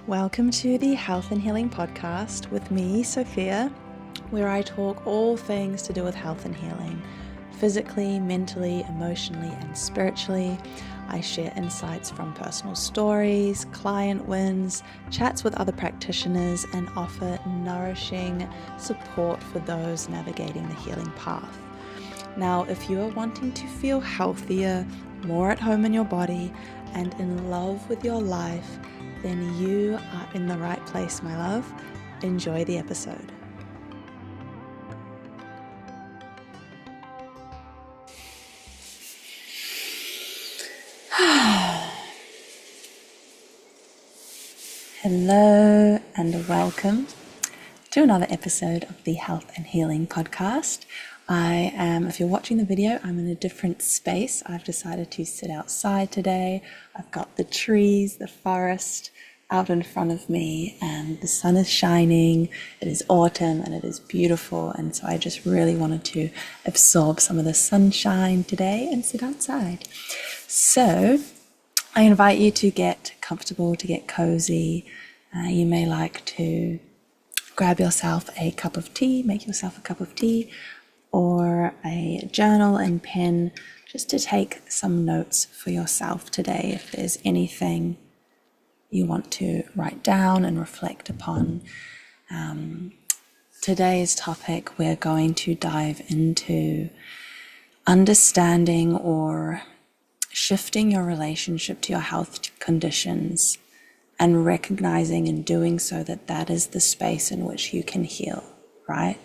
Welcome to the Health and Healing Podcast with me, Sophia, where I talk all things to do with health and healing, physically, mentally, emotionally, and spiritually. I share insights from personal stories, client wins, chats with other practitioners, and offer nourishing support for those navigating the healing path. Now, if you are wanting to feel healthier, more at home in your body, and in love with your life, then you are in the right place, my love. Enjoy the episode. Hello and welcome to another episode of the Health and Healing Podcast. If you're watching the video, I'm in a different space. I've decided to sit outside today. I've got the trees, the forest out in front of me, and the sun is shining. It is autumn and it is beautiful, and so I just really wanted to absorb some of the sunshine today and sit outside. So I invite you to get comfortable, to get cozy. You may like to grab yourself a cup of tea, make yourself a cup of tea, or a journal and pen, just to take some notes for yourself today. If there's anything you want to write down and reflect upon. Today's topic, we're going to dive into understanding or shifting your relationship to your health conditions and recognizing in doing so that that is the space in which you can heal, right?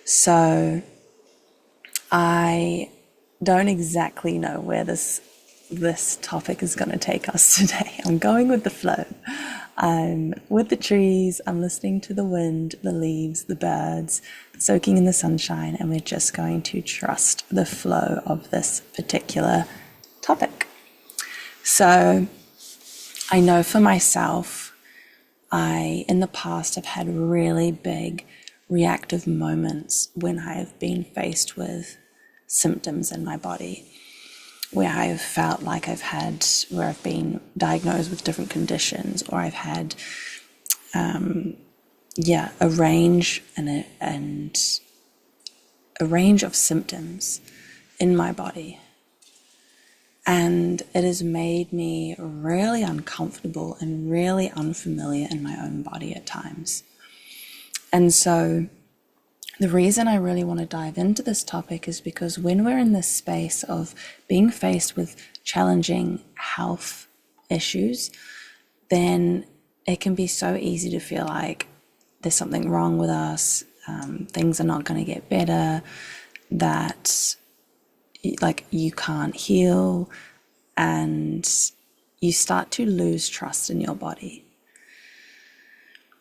So I don't exactly know where this topic is going to take us today. I'm going with the flow. I'm with the trees, I'm listening to the wind, the leaves, the birds, soaking in the sunshine, and we're just going to trust the flow of this particular topic. So I know for myself, I in the past have had really big reactive moments when I have been faced with symptoms in my body, where I've felt like where I've been diagnosed with different conditions, or I've had a range a range of symptoms in my body. And it has made me really uncomfortable and really unfamiliar in my own body at times. And so the reason I really want to dive into this topic is because when we're in this space of being faced with challenging health issues, then it can be so easy to feel like there's something wrong with us, things are not going to get better, that like you can't heal, and you start to lose trust in your body.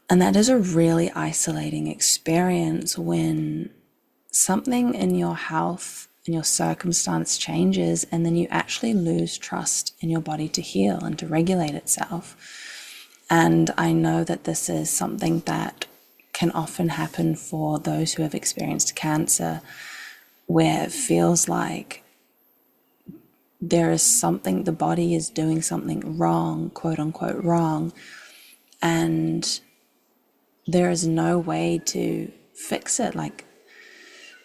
And that is a really isolating experience when something in your health and your circumstance changes, and then you actually lose trust in your body to heal and to regulate itself. And I know that this is something that can often happen for those who have experienced cancer, where it feels like there is something, the body is doing something wrong, quote unquote wrong, and there is no way to fix it. Like,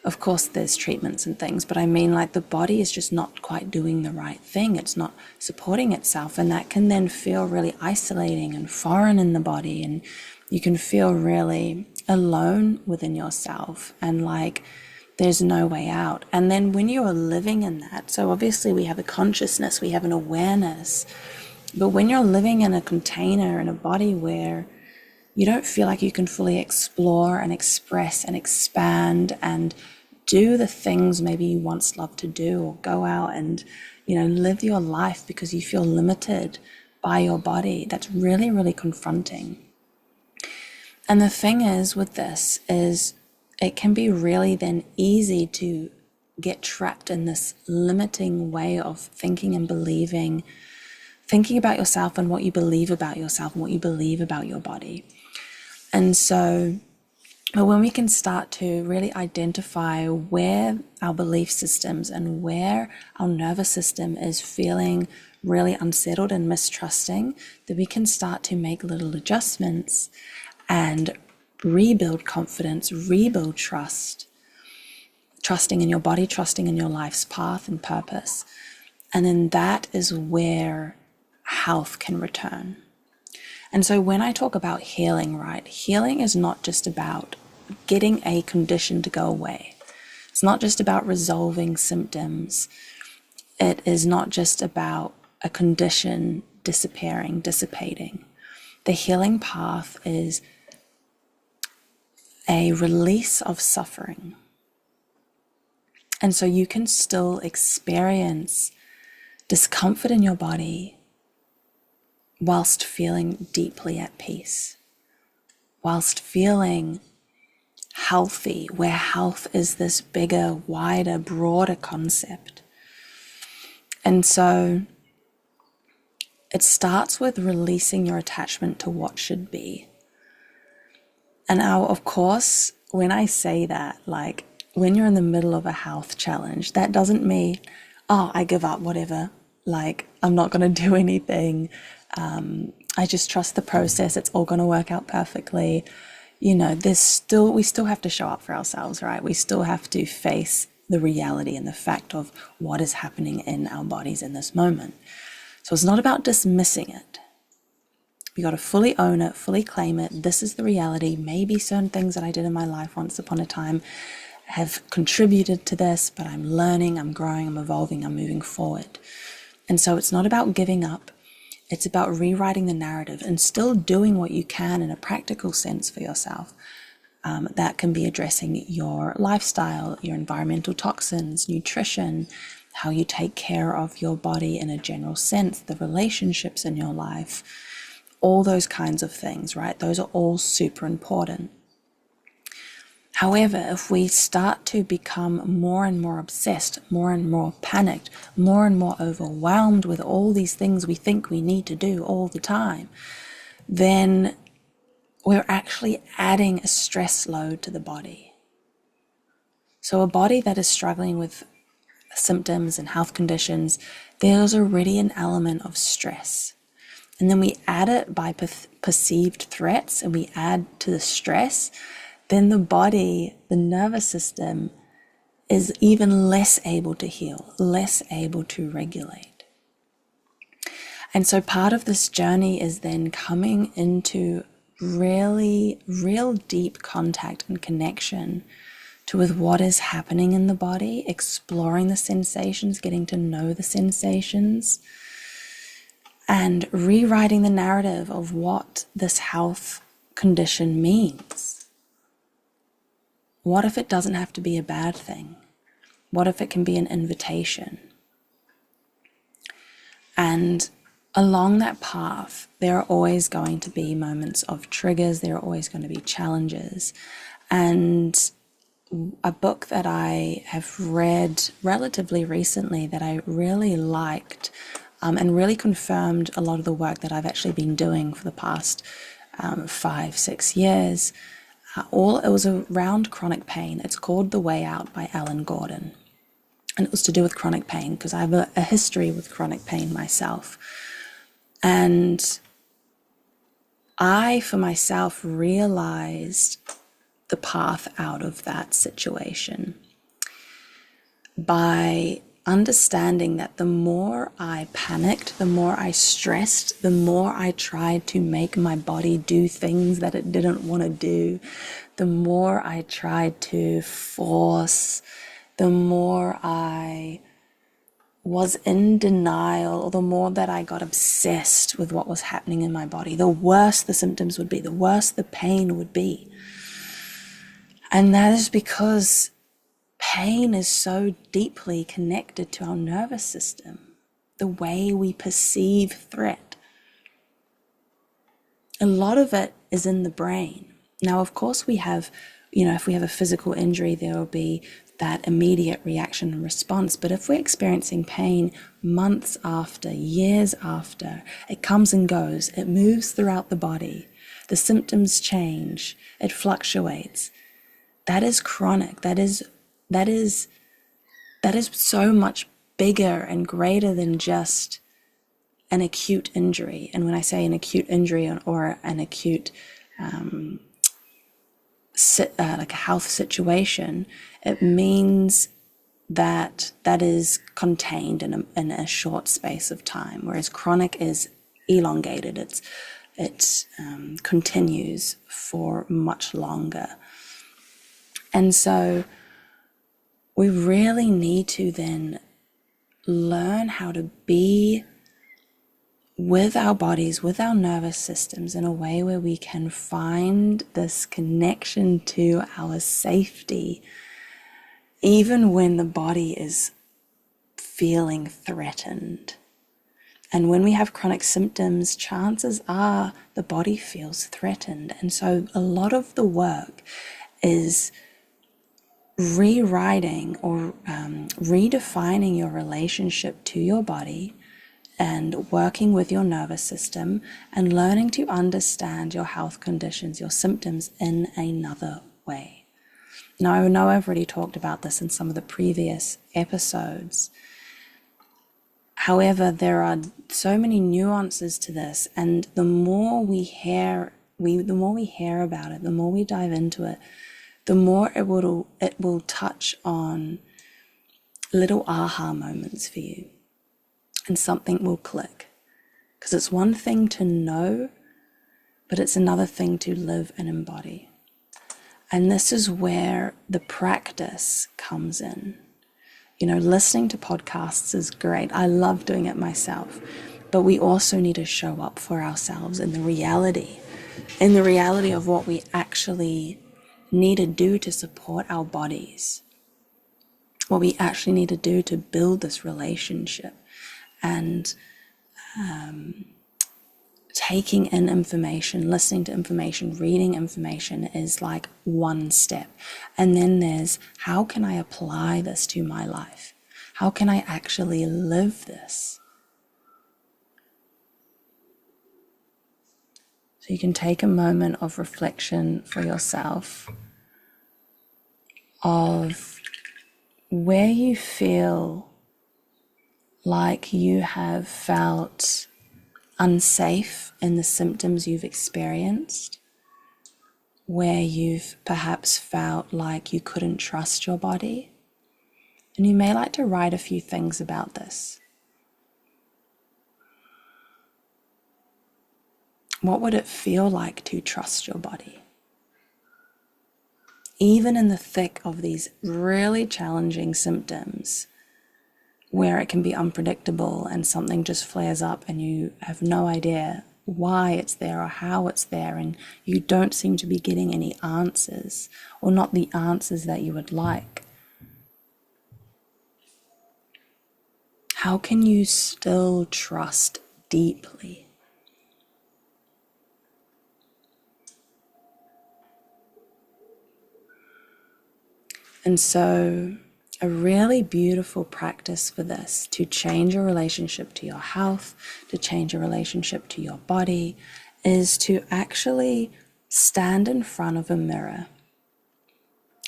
of course there's treatments and things, but I mean, like, the body is just not quite doing the right thing. It's not supporting itself, and that can then feel really isolating and foreign in the body, and you can feel really alone within yourself and like there's no way out. And then when you are living in that, so obviously we have a consciousness, we have an awareness, but when you're living in a container, in a body where you don't feel like you can fully explore and express and expand and do the things maybe you once loved to do, or go out and, live your life because you feel limited by your body, that's really, really confronting. And the thing is with this is it can be really then easy to get trapped in this limiting way of thinking and believing, thinking about yourself and what you believe about yourself and what you believe about your body. And so But when we can start to really identify where our belief systems and where our nervous system is feeling really unsettled and mistrusting, that we can start to make little adjustments and rebuild confidence, rebuild trust, trusting in your body, trusting in your life's path and purpose. And then that is where health can return. And so when I talk about healing, right, healing is not just about getting a condition to go away. It's not just about resolving symptoms. It is not just about a condition disappearing, dissipating. The healing path is a release of suffering. And so you can still experience discomfort in your body whilst feeling deeply at peace, whilst feeling healthy, where health is this bigger, wider, broader concept. And so it starts with releasing your attachment to what should be. And now, of course, when I say that, like when you're in the middle of a health challenge, that doesn't mean, oh, I give up, whatever. Like, I'm not going to do anything. I just trust the process. It's all going to work out perfectly. You know, we still have to show up for ourselves, right? We still have to face the reality and the fact of what is happening in our bodies in this moment. So it's not about dismissing it. You got to fully own it, fully claim it. This is the reality. Maybe certain things that I did in my life once upon a time have contributed to this, but I'm learning, I'm growing, I'm evolving, I'm moving forward. And so it's not about giving up. It's about rewriting the narrative and still doing what you can in a practical sense for yourself. That can be addressing your lifestyle, your environmental toxins, nutrition, how you take care of your body in a general sense, the relationships in your life, all those kinds of things, right? Those are all super important. However, if we start to become more and more obsessed, more and more panicked, more and more overwhelmed with all these things we think we need to do all the time, then we're actually adding a stress load to the body. So a body that is struggling with symptoms and health conditions, there's already an element of stress. And then we add it by perceived threats, and we add to the stress, then the body, the nervous system, is even less able to heal, less able to regulate. And so part of this journey is then coming into real deep contact and connection with what is happening in the body, exploring the sensations, getting to know the sensations, and rewriting the narrative of what this health condition means. What if it doesn't have to be a bad thing? What if it can be an invitation? And along that path, there are always going to be moments of triggers. There are always going to be challenges. And a book that I have read relatively recently that I really liked and really confirmed a lot of the work that I've actually been doing for the past 5-6 years. It was around chronic pain. It's called The Way Out by Alan Gordon. And it was to do with chronic pain because I have a history with chronic pain myself. And I, for myself, realized the path out of that situation by understanding that the more I panicked, the more I stressed, the more I tried to make my body do things that it didn't want to do, the more I tried to force, the more I was in denial, or the more that I got obsessed with what was happening in my body, the worse the symptoms would be, the worse the pain would be. And that is because pain is so deeply connected to our nervous system, the way we perceive threat. A lot of it is in the brain. Now, of course, we have, if we have a physical injury, there will be that immediate reaction and response. But if we're experiencing pain months after, years after, it comes and goes, it moves throughout the body, the symptoms change, it fluctuates. that is chronic. That is so much bigger and greater than just an acute injury. And when I say an acute injury or an acute like a health situation, it means that is contained in a short space of time, whereas chronic is elongated. It continues for much longer. And so we really need to then learn how to be with our bodies, with our nervous systems, in a way where we can find this connection to our safety, even when the body is feeling threatened. And when we have chronic symptoms, chances are the body feels threatened. And so a lot of the work is rewriting or redefining your relationship to your body, and working with your nervous system and learning to understand your health conditions, your symptoms in another way. Now, I know I've already talked about this in some of the previous episodes. However, there are so many nuances to this, and the more we hear about it, the more we dive into it, the more it will touch on little aha moments for you. And something will click. Because it's one thing to know, but it's another thing to live and embody. And this is where the practice comes in. You know, listening to podcasts is great. I love doing it myself. But we also need to show up for ourselves in the reality of what we actually need to do to support our bodies. What we actually need to do to build this relationship. And taking in information, listening to information, reading information is like one step. And then there's, how can I apply this to my life? How can I actually live this? So you can take a moment of reflection for yourself of where you feel like you have felt unsafe in the symptoms you've experienced, where you've perhaps felt like you couldn't trust your body. And you may like to write a few things about this. What would it feel like to trust your body? Even in the thick of these really challenging symptoms, where it can be unpredictable and something just flares up and you have no idea why it's there or how it's there, and you don't seem to be getting any answers, or not the answers that you would like. How can you still trust deeply? And so a really beautiful practice for this, to change your relationship to your health, to change your relationship to your body, is to actually stand in front of a mirror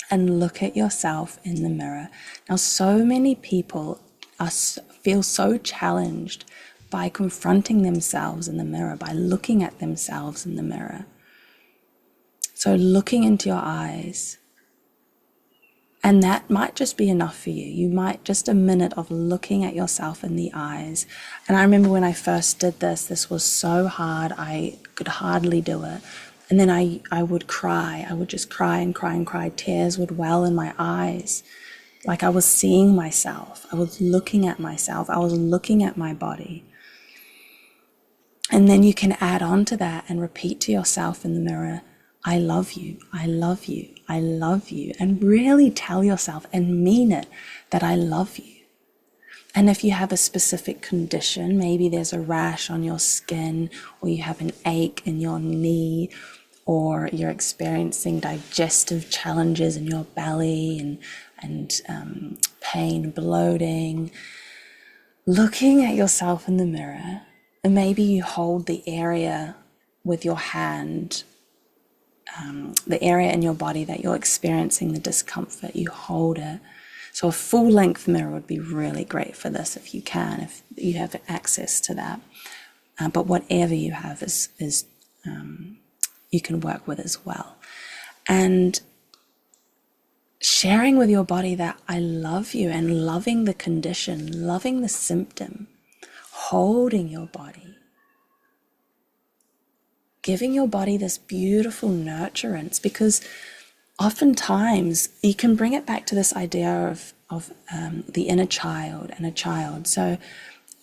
and look at yourself in the mirror. Now, so many people feel so challenged by confronting themselves in the mirror, by looking at themselves in the mirror. So looking into your eyes, and that might just be enough for you. You might just a minute of looking at yourself in the eyes. And I remember when I first did this was so hard. I could hardly do it. And then I would cry. I would just cry and cry and cry. Tears would well in my eyes. Like I was seeing myself. I was looking at myself. I was looking at my body. And then you can add on to that and repeat to yourself in the mirror, I love you, I love you, I love you. And really tell yourself and mean it that I love you. And if you have a specific condition, maybe there's a rash on your skin, or you have an ache in your knee, or you're experiencing digestive challenges in your belly and pain, bloating, looking at yourself in the mirror, and maybe you hold the area with your hand the area in your body that you're experiencing the discomfort, you hold it. So a full length mirror would be really great for this if you can, if you have access to that. But whatever you have is you can work with as well. And sharing with your body that I love you, and loving the condition, loving the symptom, holding your body, giving your body this beautiful nurturance, because oftentimes you can bring it back to this idea of the inner child and a child. So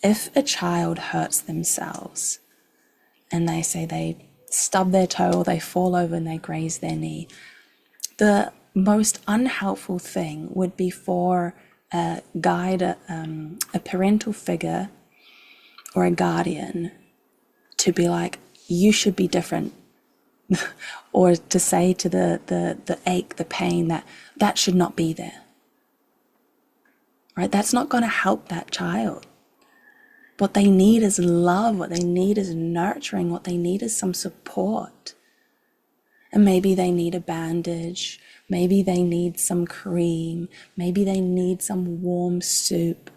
if a child hurts themselves and they say they stub their toe or they fall over and they graze their knee, the most unhelpful thing would be for a guide, a parental figure or a guardian to be like, you should be different. Or to say to the ache, the pain, that should not be there. Right? That's not going to help that child. What they need is love. What they need is nurturing. What they need is some support. And maybe they need a bandage. Maybe they need some cream. Maybe they need some warm soup.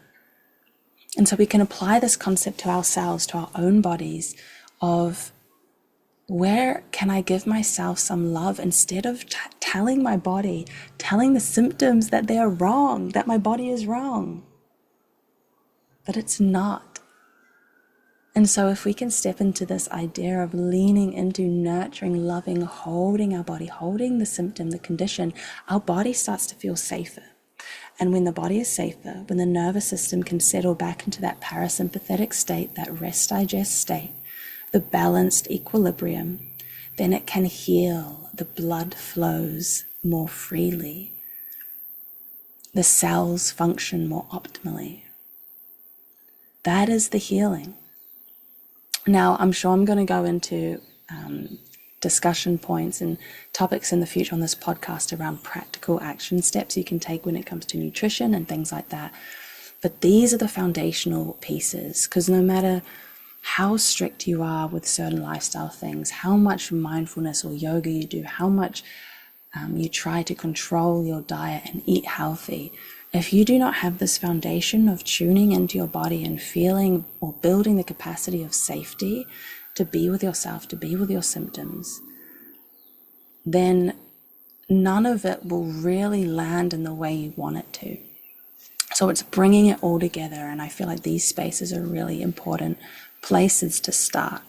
And so we can apply this concept to ourselves, to our own bodies, of where can I give myself some love instead of telling my body, telling the symptoms that they are wrong, that my body is wrong. But it's not. And so if we can step into this idea of leaning into nurturing, loving, holding our body, holding the symptom, the condition, our body starts to feel safer. And when the body is safer, when the nervous system can settle back into that parasympathetic state, that rest digest state, the balanced equilibrium, then it can heal. The blood flows more freely. The cells function more optimally. That is the healing. Now, I'm sure I'm going to go into discussion points and topics in the future on this podcast around practical action steps you can take when it comes to nutrition and things like that. But these are the foundational pieces, because no matter how strict you are with certain lifestyle things, how much mindfulness or yoga you do, how much you try to control your diet and eat healthy, if you do not have this foundation of tuning into your body and feeling or building the capacity of safety to be with yourself, to be with your symptoms, then none of it will really land in the way you want it to. So it's bringing it all together, and I feel like these spaces are really important places to start.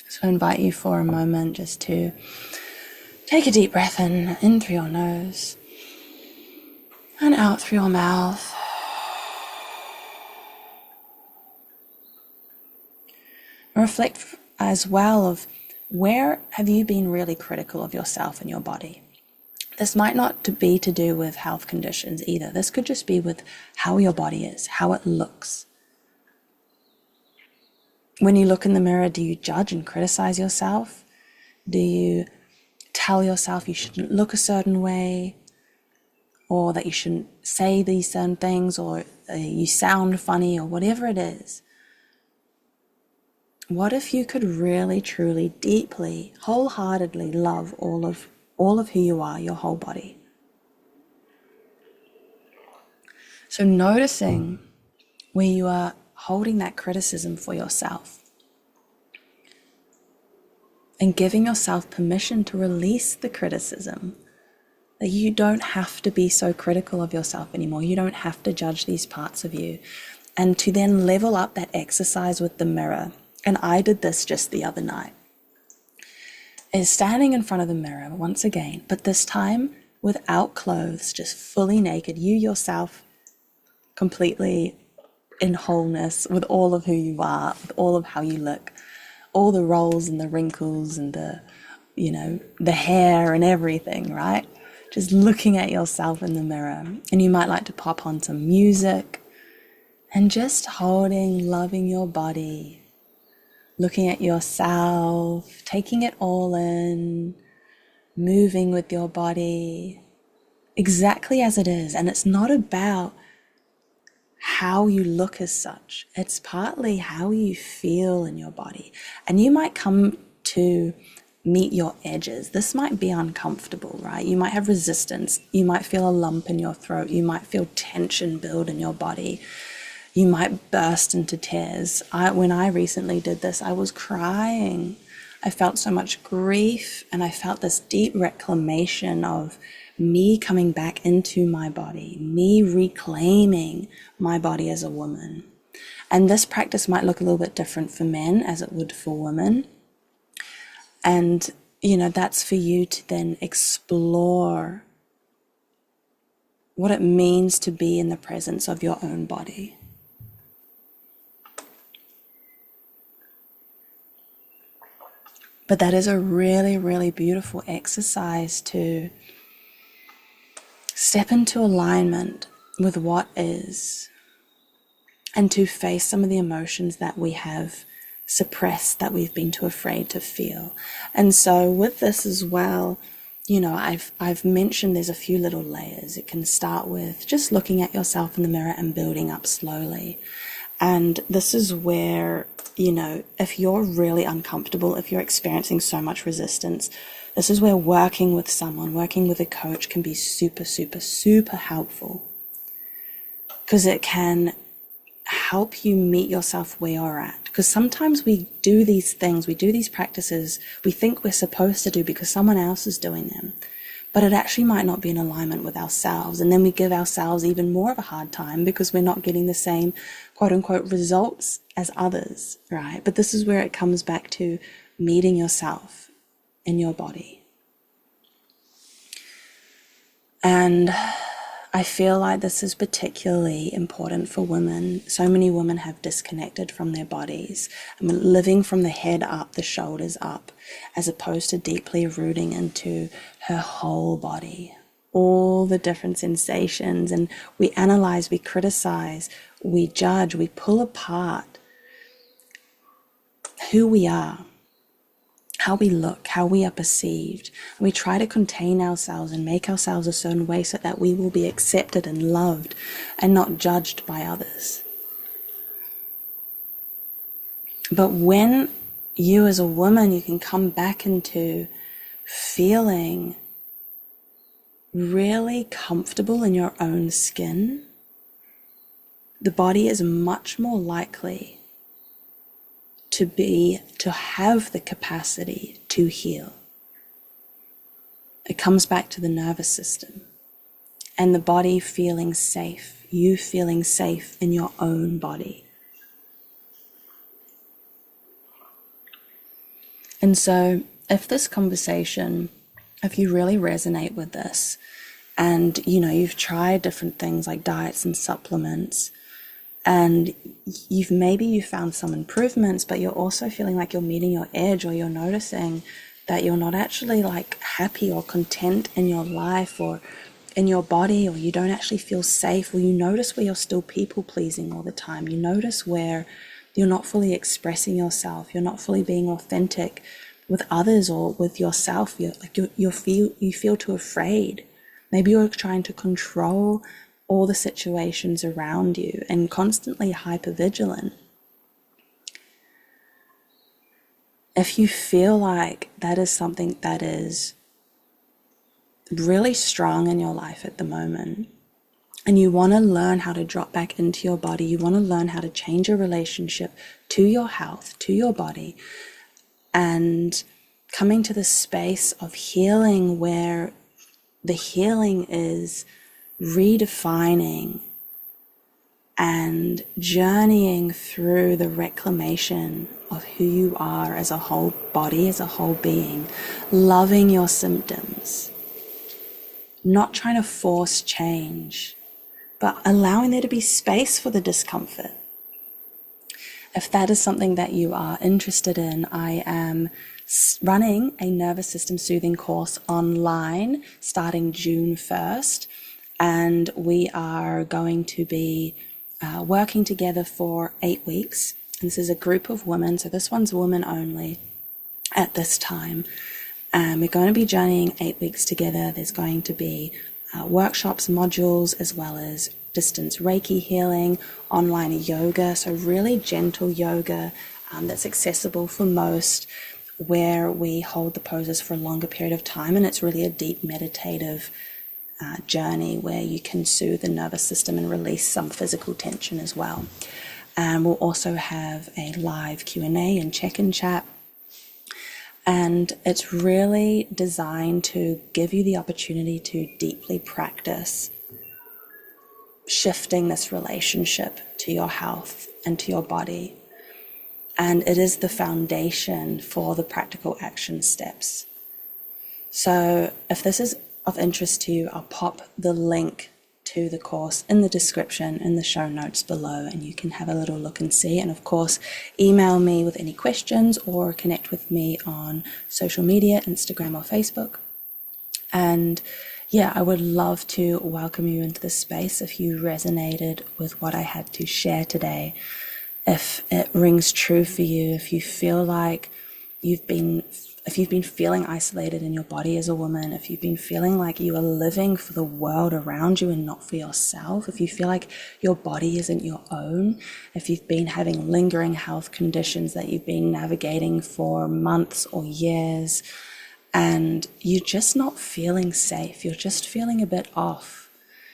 So I invite you for a moment just to take a deep breath in through your nose and out through your mouth. Reflect as well of where have you been really critical of yourself and your body. This might not be to do with health conditions either. This could just be with how your body is, how it looks. When you look in the mirror, do you judge and criticize yourself? Do you tell yourself you shouldn't look a certain way, or that you shouldn't say these certain things, or you sound funny, or whatever it is? What if you could really, truly, deeply, wholeheartedly love all of who you are, your whole body? So noticing where you are holding that criticism for yourself and giving yourself permission to release the criticism, that you don't have to be so critical of yourself anymore. You don't have to judge these parts of you. And to then level up that exercise with the mirror. And I did this just the other night, is standing in front of the mirror once again, but this time without clothes, just fully naked, you yourself completely in wholeness with all of who you are, with all of how you look, all the rolls and the wrinkles and the hair and everything, right? Just looking at yourself in the mirror. And you might like to pop on some music and just holding, loving your body, looking at yourself, taking it all in, moving with your body exactly as it is. And it's not about how you look as such. It's partly how you feel in your body. And you might come to meet your edges. This might be uncomfortable, right? You might have resistance. You might feel a lump in your throat. You might feel tension build in your body. You might burst into tears. When I recently did this, I was crying. I felt so much grief, and I felt this deep reclamation of me coming back into my body, me reclaiming my body as a woman. And this practice might look a little bit different for men as it would for women. And, that's for you to then explore what it means to be in the presence of your own body. But that is a really, really beautiful exercise to step into alignment with what is, and to face some of the emotions that we have suppressed, that we've been too afraid to feel. And so with this as well, I've mentioned there's a few little layers. It can start with just looking at yourself in the mirror and building up slowly. And this is where, if you're really uncomfortable, if you're experiencing so much resistance, this is where working with someone, working with a coach can be super, super, super helpful. Because it can help you meet yourself where you're at. Because sometimes we do these things, we do these practices we think we're supposed to do because someone else is doing them. But it actually might not be in alignment with ourselves. And then we give ourselves even more of a hard time because we're not getting the same quote unquote results as others, right? But this is where it comes back to meeting yourself in your body. And I feel like this is particularly important for women. So many women have disconnected from their bodies. Living from the head up, the shoulders up, as opposed to deeply rooting into her whole body, all the different sensations. And we analyze, we criticize, we judge, we pull apart who we are, how we look, how we are perceived. We try to contain ourselves and make ourselves a certain way so that we will be accepted and loved and not judged by others. But when you as a woman, you can come back into feeling really comfortable in your own skin, the body is much more likely to have the capacity to heal. It comes back to the nervous system and the body feeling safe, you feeling safe in your own body. And so if this conversation, if you really resonate with this, and you've tried different things like diets and supplements, and you found some improvements, but you're also feeling like you're meeting your edge, or you're noticing that you're not actually happy or content in your life or in your body, or you don't actually feel safe, or you notice where you're still people pleasing all the time. You notice where you're not fully expressing yourself. You're not fully being authentic with others or with yourself. You feel too afraid. Maybe you're trying to control all the situations around you and constantly hypervigilant. If you feel like that is something that is really strong in your life at the moment, and you want to learn how to drop back into your body, you want to learn how to change your relationship to your health, to your body, and coming to the space of healing where the healing is redefining and journeying through the reclamation of who you are as a whole body, as a whole being, loving your symptoms, not trying to force change, but allowing there to be space for the discomfort. If that is something that you are interested in, I am running a nervous system soothing course online starting June 1st. And we are going to be working together for 8 weeks. And this is a group of women, so this one's women only at this time. We're going to be journeying 8 weeks together. There's going to be workshops, modules, as well as distance Reiki healing, online yoga, so really gentle yoga that's accessible for most, where we hold the poses for a longer period of time, and it's really a deep meditative journey where you can soothe the nervous system and release some physical tension as well. And we'll also have a live Q&A and check-in chat. And it's really designed to give you the opportunity to deeply practice shifting this relationship to your health and to your body. And it is the foundation for the practical action steps. So if this is of interest to you, I'll pop the link to the course in the description, in the show notes below, and you can have a little look and see. And of course, email me with any questions or connect with me on social media, Instagram or Facebook. And yeah, I would love to welcome you into this space if you resonated with what I had to share today. If it rings true for you, if you feel like you've been feeling isolated in your body as a woman, if you've been feeling like you are living for the world around you and not for yourself, if you feel like your body isn't your own, if you've been having lingering health conditions that you've been navigating for months or years, and you're just not feeling safe, you're just feeling a bit off,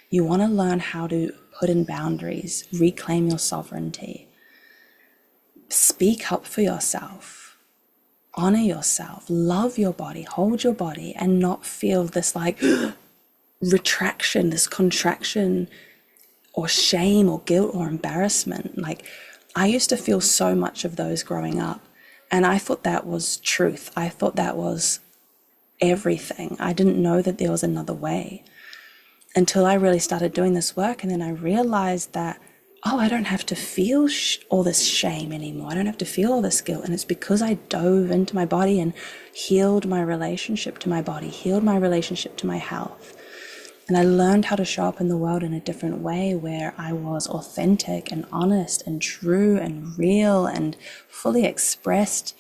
you want to learn how to put in boundaries, reclaim your sovereignty, speak up for yourself, honor yourself, love your body, hold your body, and not feel this like retraction, this contraction or shame or guilt or embarrassment. Like, I used to feel so much of those growing up, and I thought that was truth. I thought that was everything. I didn't know that there was another way until I really started doing this work. And then I realized that, oh, I don't have to feel all this shame anymore. I don't have to feel all this guilt. And it's because I dove into my body and healed my relationship to my body, healed my relationship to my health. And I learned how to show up in the world in a different way, where I was authentic and honest and true and real and fully expressed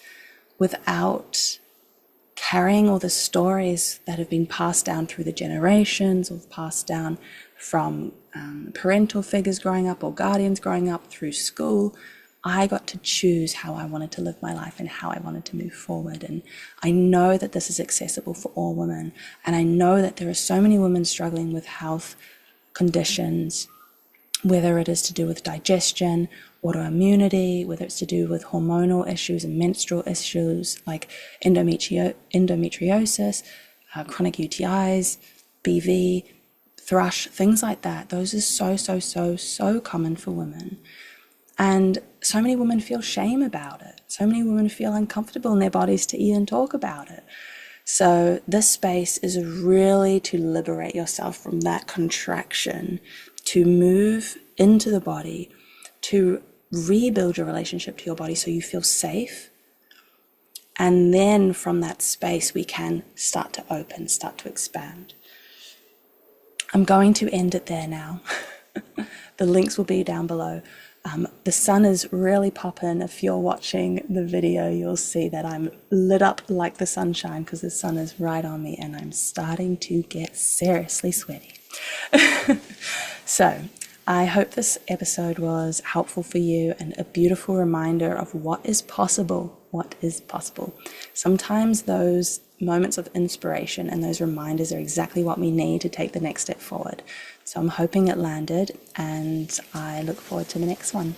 without carrying all the stories that have been passed down through the generations or passed down from parental figures growing up or guardians growing up through school. I got to choose how I wanted to live my life and how I wanted to move forward. And I know that this is accessible for all women. And I know that there are so many women struggling with health conditions, whether it is to do with digestion, autoimmunity, whether it's to do with hormonal issues and menstrual issues like endometriosis, chronic UTIs, BV, thrush, things like that. Those are so common for women. And so many women feel shame about it. So many women feel uncomfortable in their bodies to even talk about it. So this space is really to liberate yourself from that contraction, to move into the body, to rebuild your relationship to your body so you feel safe. And then from that space, we can start to open, start to expand. I'm going to end it there now. The links will be down below. The sun is really popping. If you're watching the video, you'll see that I'm lit up like the sunshine because the sun is right on me and I'm starting to get seriously sweaty. So I hope this episode was helpful for you and a beautiful reminder of what is possible. What is possible. Sometimes those moments of inspiration and those reminders are exactly what we need to take the next step forward. So I'm hoping it landed, and I look forward to the next one.